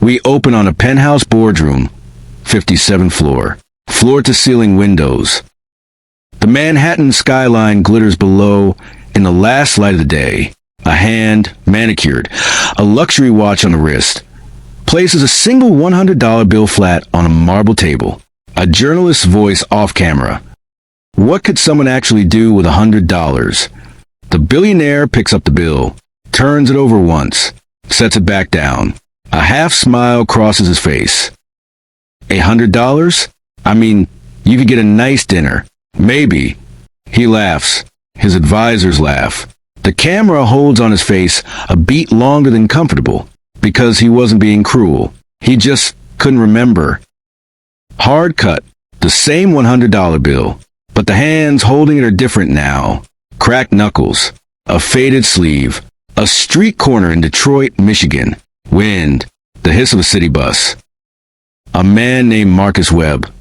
We open on a penthouse boardroom, 57th floor, floor-to-ceiling windows. The Manhattan skyline glitters below in the last light of the day. A hand, manicured, a luxury watch on the wrist, places a single $100 bill flat on a marble table. A journalist's voice off camera. What could someone actually do with $100? The billionaire picks up the bill, turns it over once, sets it back down. A half smile crosses his face. $100? I mean, you could get a nice dinner. Maybe. He laughs. His advisors laugh. The camera holds on his face a beat longer than comfortable, because he wasn't being cruel. He just couldn't remember. Hard cut. The same $100 bill, but the hands holding it are different now. Cracked knuckles. A faded sleeve. A street corner in Detroit, Michigan. Wind. The hiss of a city bus. A man named Marcus Webb,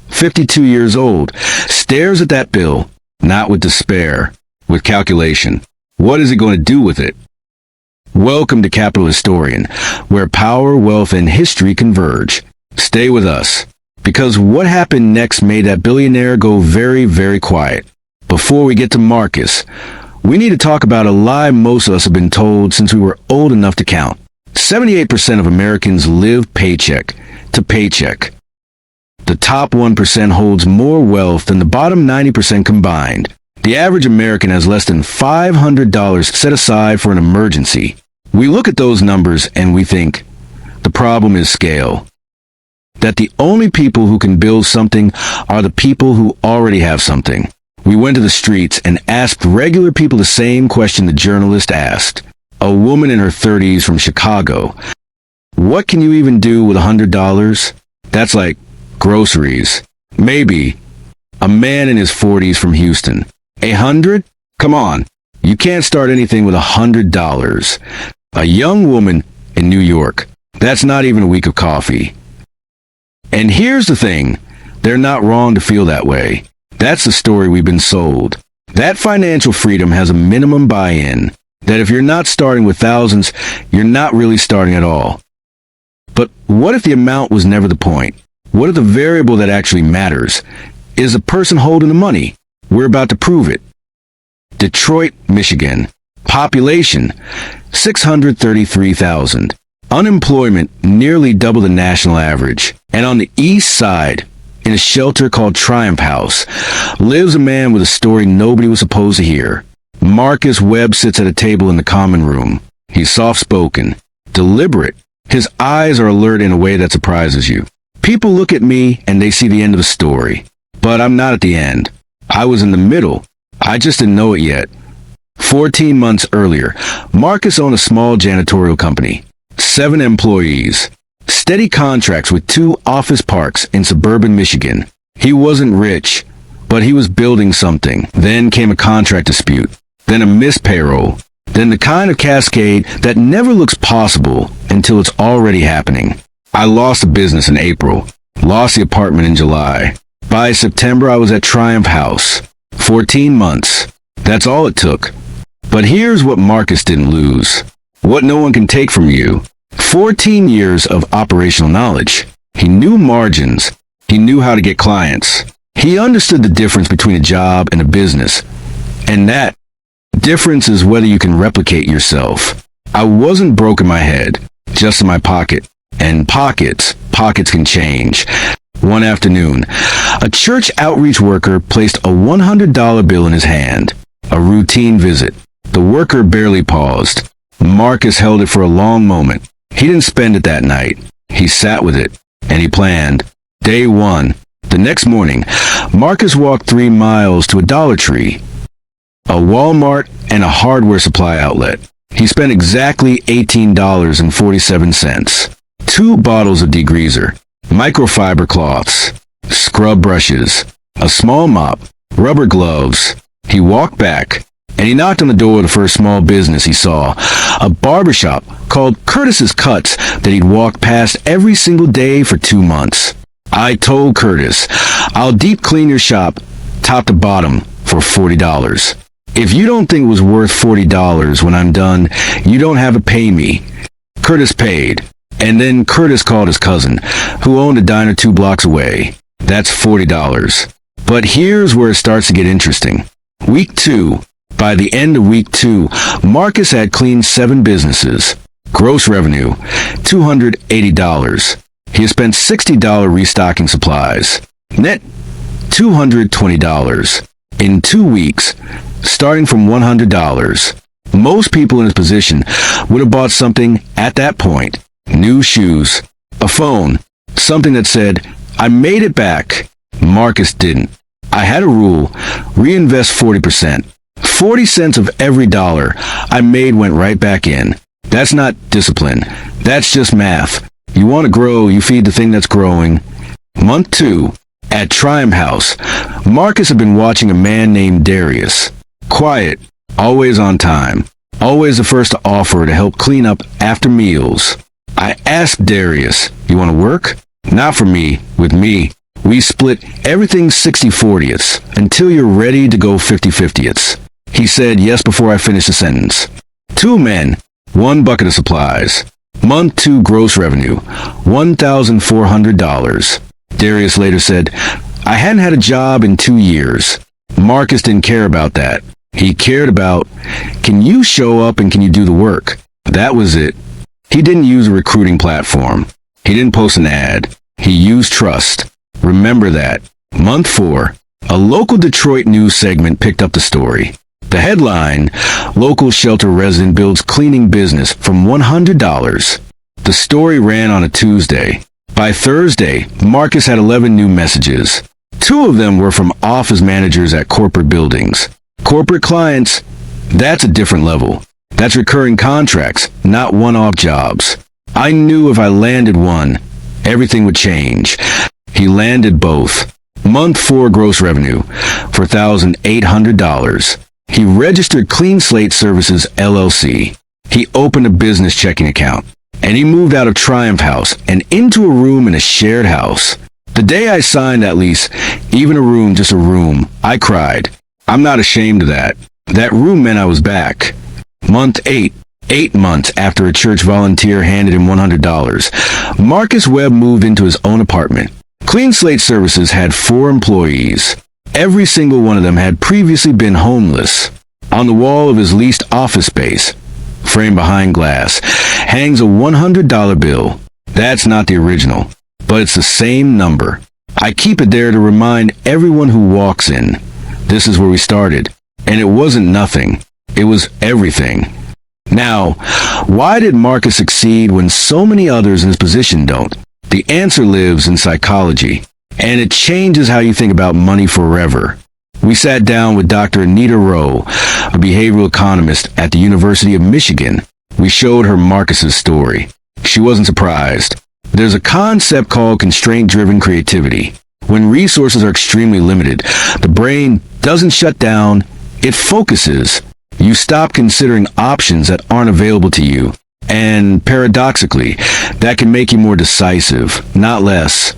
52 years old, stares at that bill, not with despair, with calculation. What is he going to do with it? Welcome to Capital Historian, where power, wealth, and history converge. Stay with us, because what happened next made that billionaire go very, very quiet. Before we get to Marcus, we need to talk about a lie most of us have been told since we were old enough to count. 78% of Americans live paycheck to paycheck. The top 1% holds more wealth than the bottom 90% combined. The average American has less than $500 set aside for an emergency. We look at those numbers and we think, the problem is scale. That the only people who can build something are the people who already have something. We went to the streets and asked regular people the same question the journalist asked. A woman in her 30s from Chicago. What can you even do with $100? That's like groceries. Maybe. A man in his 40s from Houston. 100? Come on. You can't start anything with $100. A young woman in New York. That's not even a week of coffee. And here's the thing. They're not wrong to feel that way. That's the story we've been sold. That financial freedom has a minimum buy-in. That if you're not starting with thousands, you're not really starting at all. But what if the amount was never the point? What if the variable that actually matters is the person holding the money? We're about to prove it. Detroit, Michigan. Population, 633,000. Unemployment, nearly double the national average. And on the east side, in a shelter called Triumph House, lives a man with a story nobody was supposed to hear. Marcus Webb sits at a table in the common room. He's soft-spoken, deliberate. His eyes are alert in a way that surprises you. People look at me and they see the end of the story. But I'm not at the end. I was in the middle. I just didn't know it yet. 14 months earlier, Marcus owned a small janitorial company. 7 employees. Steady contracts with 2 office parks in suburban Michigan. He wasn't rich, but he was building something. Then came a contract dispute. Then a missed payroll. Then the kind of cascade that never looks possible until it's already happening. I lost the business in April. Lost the apartment in July. By September, I was at Triumph House. 14 months. That's all it took. But here's what Marcus didn't lose. What no one can take from you. 14 years of operational knowledge. He knew margins. He knew how to get clients. He understood the difference between a job and a business. And that difference is whether you can replicate yourself. I wasn't broke in my head, just in my pocket. And pockets can change. One afternoon, a church outreach worker placed a $100 bill in his hand. A routine visit. The worker barely paused. Marcus held it for a long moment. He didn't spend it that night. He sat with it, and he planned. Day 1. The next morning, Marcus walked 3 miles to a Dollar Tree, a Walmart, and a hardware supply outlet. He spent exactly $18.47. 2 bottles of degreaser, microfiber cloths, scrub brushes, a small mop, rubber gloves. He walked back, and he knocked on the door of the first small business he saw, a barbershop called Curtis's Cuts that he'd walked past every single day for 2 months. I told Curtis, I'll deep clean your shop, top to bottom, for $40. If you don't think it was worth $40 when I'm done, you don't have to pay me. Curtis paid. And then Curtis called his cousin, who owned a diner 2 blocks away. That's $40. But here's where it starts to get interesting. Week 2. By the end of week 2, Marcus had cleaned 7 businesses. Gross revenue, $280. He had spent $60 restocking supplies. Net, $220. In 2 weeks, starting from $100. Most people in his position would have bought something at that point. New shoes, a phone, something that said, "I made it back." Marcus didn't. I had a rule, reinvest 40%. 40 cents of every dollar I made went right back in. That's not discipline. That's just math. You want to grow, you feed the thing that's growing. Month 2, at Triumph House, Marcus had been watching a man named Darius. Quiet, always on time, always the first to offer to help clean up after meals. I asked Darius, "You want to work?" "Not for me, with me. We split everything 60/40ths until you're ready to go 50/50ths. He said yes before I finished the sentence. 2 men, 1 bucket of supplies. Month 2 gross revenue, $1,400. Darius later said, "I hadn't had a job in 2 years. Marcus didn't care about that. He cared about, can you show up and can you do the work? That was it. He didn't use a recruiting platform. He didn't post an ad. He used trust. Remember that. Month 4, a local Detroit news segment picked up the story. The headline, local shelter resident builds cleaning business from $100. The story ran on a Tuesday. By Thursday, Marcus had 11 new messages. 2 of them were from office managers at corporate buildings. Corporate clients, that's a different level. That's recurring contracts, not one-off jobs. I knew if I landed one, everything would change. He landed both. Month 4 gross revenue, $4,800. He registered Clean Slate Services, LLC. He opened a business checking account. And he moved out of Triumph House and into a room in a shared house. The day I signed that lease, even a room, just a room, I cried. I'm not ashamed of that. That room meant I was back. Month 8. 8 months after a church volunteer handed him $100, Marcus Webb moved into his own apartment. Clean Slate Services had 4 employees. Every single one of them had previously been homeless. On the wall of his leased office space, framed behind glass, hangs a $100 bill. That's not the original, but it's the same number. I keep it there to remind everyone who walks in. This is where we started. And it wasn't nothing. It was everything. Now, why did Marcus succeed when so many others in his position don't? The answer lives in psychology, and it changes how you think about money forever. We sat down with Dr. Anita Rowe, a behavioral economist at the University of Michigan. We showed her Marcus's story. She wasn't surprised. There's a concept called constraint-driven creativity. When resources are extremely limited, the brain doesn't shut down, it focuses. You stop considering options that aren't available to you. And paradoxically, that can make you more decisive, not less.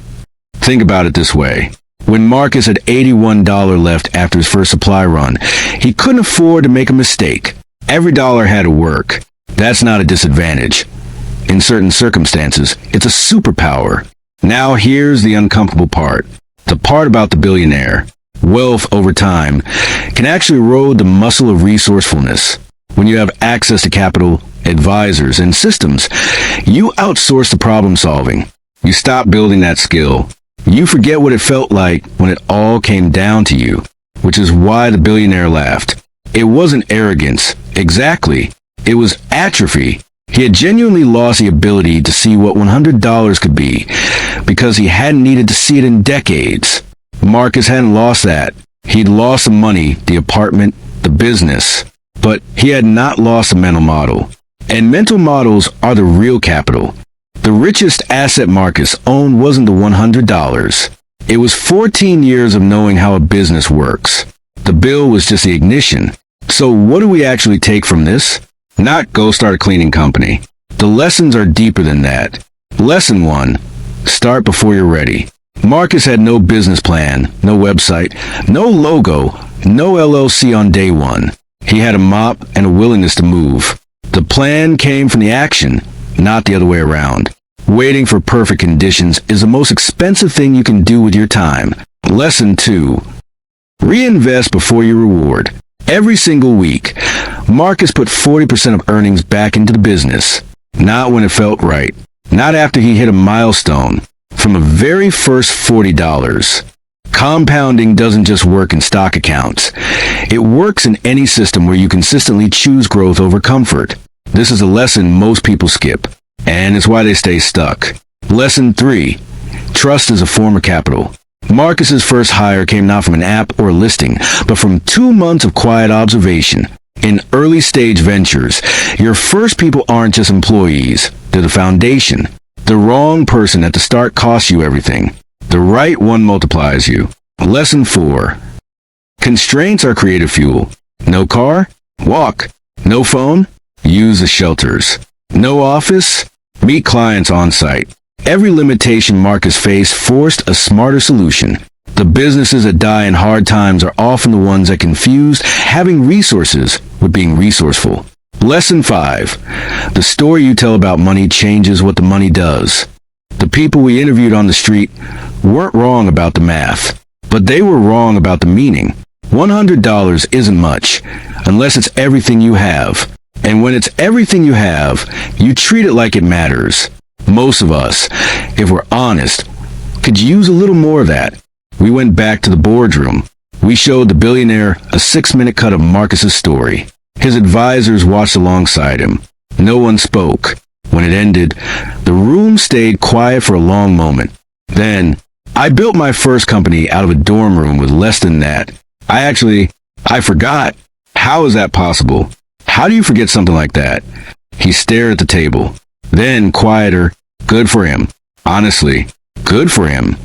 Think about it this way. When Marcus had $81 left after his first supply run, he couldn't afford to make a mistake. Every dollar had to work. That's not a disadvantage. In certain circumstances, it's a superpower. Now here's the uncomfortable part. The part about the billionaire. Wealth over time can actually erode the muscle of resourcefulness. When you have access to capital, advisors, and systems, you outsource the problem solving. You stop building that skill. You forget what it felt like when it all came down to you, which is why the billionaire laughed. It wasn't arrogance. Exactly. It was atrophy. He had genuinely lost the ability to see what $100 could be because he hadn't needed to see it in decades. Marcus hadn't lost that. He'd lost the money, the apartment, the business, but he had not lost the mental model. And mental models are the real capital. The richest asset Marcus owned wasn't the $100. It was 14 years of knowing how a business works. The bill was just the ignition. So what do we actually take from this? Not go start a cleaning company. The lessons are deeper than that. Lesson 1, start before you're ready. Marcus had no business plan, no website, no logo, no LLC on day 1. He had a mop and a willingness to move. The plan came from the action, not the other way around. Waiting for perfect conditions is the most expensive thing you can do with your time. Lesson 2. Reinvest before you reward. Every single week, Marcus put 40% of earnings back into the business. Not when it felt right. Not after he hit a milestone. From the very first $40. Compounding doesn't just work in stock accounts. It works in any system where you consistently choose growth over comfort. This is a lesson most people skip, and it's why they stay stuck. Lesson 3. Trust is a form of capital. Marcus's first hire came not from an app or a listing, but from 2 months of quiet observation. In early-stage ventures, your first people aren't just employees. They're the foundation. The wrong person at the start costs you everything. The right one multiplies you. Lesson 4. Constraints are creative fuel. No car? Walk. No phone? Use the shelters. No office? Meet clients on site. Every limitation Marcus faced forced a smarter solution. The businesses that die in hard times are often the ones that confuse having resources with being resourceful. Lesson 5. The story you tell about money changes what the money does. The people we interviewed on the street weren't wrong about the math, but they were wrong about the meaning. $100 isn't much, unless it's everything you have. And when it's everything you have, you treat it like it matters. Most of us, if we're honest, could use a little more of that. We went back to the boardroom. We showed the billionaire a 6-minute cut of Marcus's story. His advisors watched alongside him. No one spoke. When it ended, the room stayed quiet for a long moment. Then, I built my first company out of a dorm room with less than that. I forgot. How is that possible? How do you forget something like that? He stared at the table. Then, quieter, good for him. Honestly, good for him.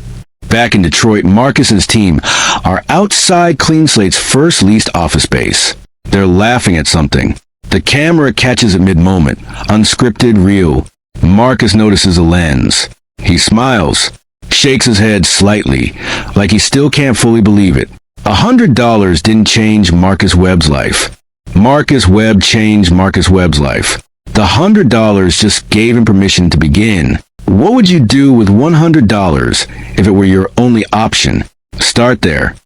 Back in Detroit, Marcus's team are outside Clean Slate's first leased office space. They're laughing at something. The camera catches it mid-moment, unscripted, real. Marcus notices a lens. He smiles, shakes his head slightly, like he still can't fully believe it. $100 didn't change Marcus Webb's life. Marcus Webb changed Marcus Webb's life. The $100 just gave him permission to begin. What would you do with $100 if it were your only option? Start there.